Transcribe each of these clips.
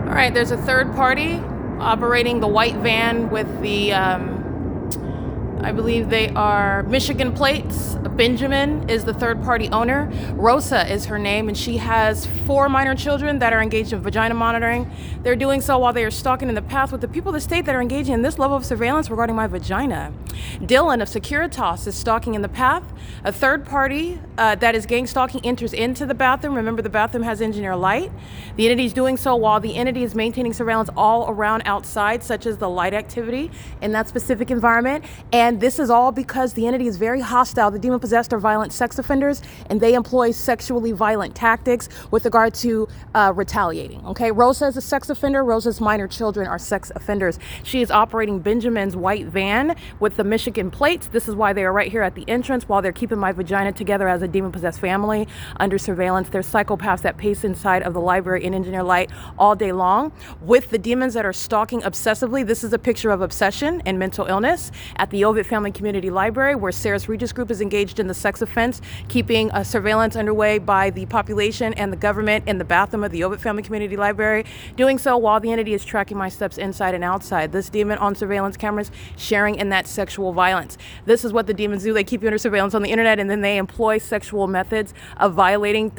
All right, there's a third party operating the white van with the, I believe they are Michigan plates. Benjamin is the third party owner. Rosa is her name, and she has 4 minor children that are engaged in vagina monitoring. They're doing so while they are stalking in the path with the people of the state that are engaging in this level of surveillance regarding my vagina. Dylan of Securitas is stalking in the path. A third party that is gang stalking enters into the bathroom. Remember, the bathroom has engineer light. The entity is doing so while the entity is maintaining surveillance all around outside, such as the light activity in that specific environment. And this is all because the entity is very hostile. The demon-possessed are violent sex offenders, and they employ sexually violent tactics with regard to retaliating. Okay, Rosa is a sex offender. Rosa's minor children are sex offenders. She is operating Benjamin's white van with the Michigan plates. This is why they are right here at the entrance while they're keeping my vagina together as a demon-possessed family under surveillance. There's psychopaths that pace inside of the library in engineer light all day long with the demons that are stalking obsessively. This is a picture of obsession and mental illness at the OVITT Family Community Library, where Sarah's Regis Group is engaged in the sex offense, keeping a surveillance underway by the population and the government in the bathroom of the OVITT Family Community Library, doing so while the entity is tracking my steps inside and outside. This demon on surveillance cameras sharing in that sexual violence. This is what the demons do. They keep you under surveillance on the internet, and then they employ sexual methods of violating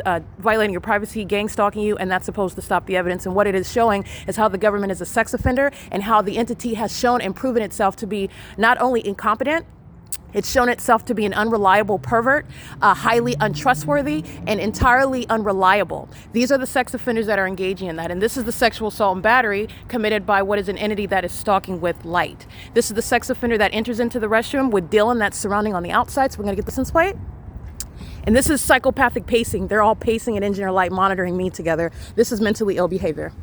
your privacy, gang stalking you, and that's supposed to stop the evidence. And what it is showing is how the government is a sex offender and how the entity has shown and proven itself to be not only incompetent, it's shown itself to be an unreliable pervert, highly untrustworthy, and entirely unreliable. These are the sex offenders that are engaging in that. And this is the sexual assault and battery committed by what is an entity that is stalking with light. This is the sex offender that enters into the restroom with Dylan that's surrounding on the outside. So we're going to get the license plate. And this is psychopathic pacing. They're all pacing in engineer light, monitoring me together. This is mentally ill behavior.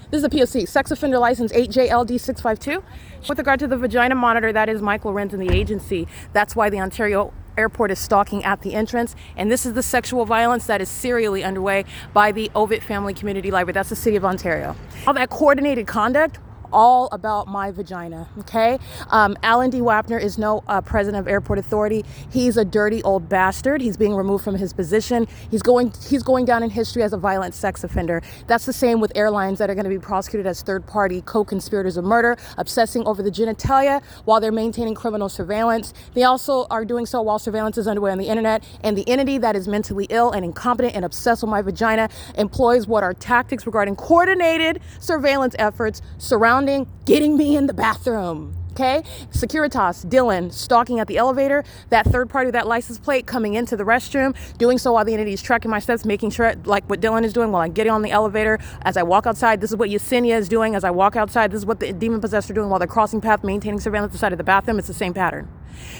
This is the P.O.C. Sex Offender License 8JLD652. With regard to the vagina monitor, that is Michael Renz and the agency. That's why the Ontario Airport is stalking at the entrance. And this is the sexual violence that is serially underway by the OVITT Family Community Library. That's the City of Ontario. All that coordinated conduct, all about my vagina, okay? Alan D. Wapner is no president of Airport Authority. He's a dirty old bastard. He's being removed from his position. He's going down in history as a violent sex offender. That's the same with airlines that are going to be prosecuted as third-party co-conspirators of murder, obsessing over the genitalia while they're maintaining criminal surveillance. They also are doing so while surveillance is underway on the internet, and the entity that is mentally ill and incompetent and obsessed with my vagina employs what are tactics regarding coordinated surveillance efforts surrounding getting me in the bathroom. Okay, Securitas, Dylan, stalking at the elevator, that third party, that license plate coming into the restroom, doing so while the entity is tracking my steps, making sure, like what Dylan is doing while I'm getting on the elevator, as I walk outside. This is what Yesenia is doing as I walk outside. This is what the demon possessed are doing while they're crossing path, maintaining surveillance inside of the bathroom. It's the same pattern.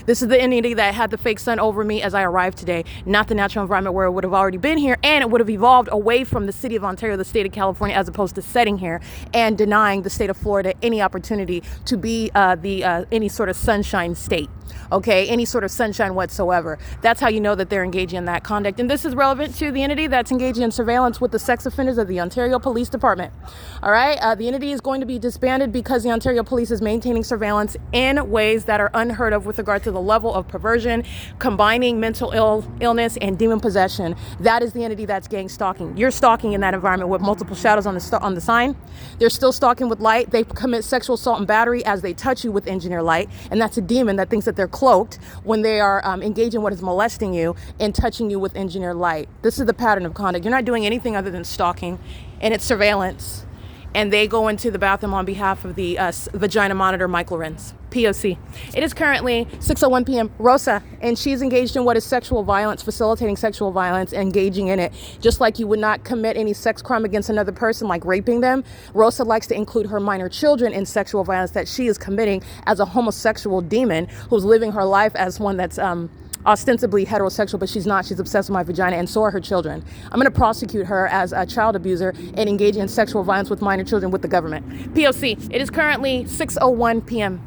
This is the entity that had the fake sun over me as I arrived today, not the natural environment where it would have already been here, and it would have evolved away from the city of Ontario, the state of California, as opposed to setting here and denying the state of Florida any opportunity to be any sort of sunshine state. Okay, any sort of sunshine whatsoever. That's how you know that they're engaging in that conduct. And this is relevant to the entity that's engaging in surveillance with the sex offenders of the Ontario Police Department. All right, the entity is going to be disbanded because the Ontario Police is maintaining surveillance in ways that are unheard of with regard to the level of perversion, combining mental illness and demon possession. That is the entity that's gang stalking. You're stalking in that environment with multiple shadows on the sign. They're still stalking with light. They commit sexual assault and battery as they touch you with engineer light, and that's a demon that thinks that they're cloaked when they are engaged in what is molesting you and touching you with engineered light. This is the pattern of conduct. You're not doing anything other than stalking, and it's surveillance. And they go into the bathroom on behalf of the vagina monitor, Michael Renz, P.O.C. It is currently 6:01 p.m. Rosa, and she's engaged in what is sexual violence, facilitating sexual violence, engaging in it. Just like you would not commit any sex crime against another person, like raping them, Rosa likes to include her minor children in sexual violence that she is committing as a homosexual demon who's living her life as one that's ostensibly heterosexual, but she's not. She's obsessed with my vagina, and so are her children. I'm going to prosecute her as a child abuser and engaging in sexual violence with minor children with the government. P.O.C. It is currently 6:01 p.m.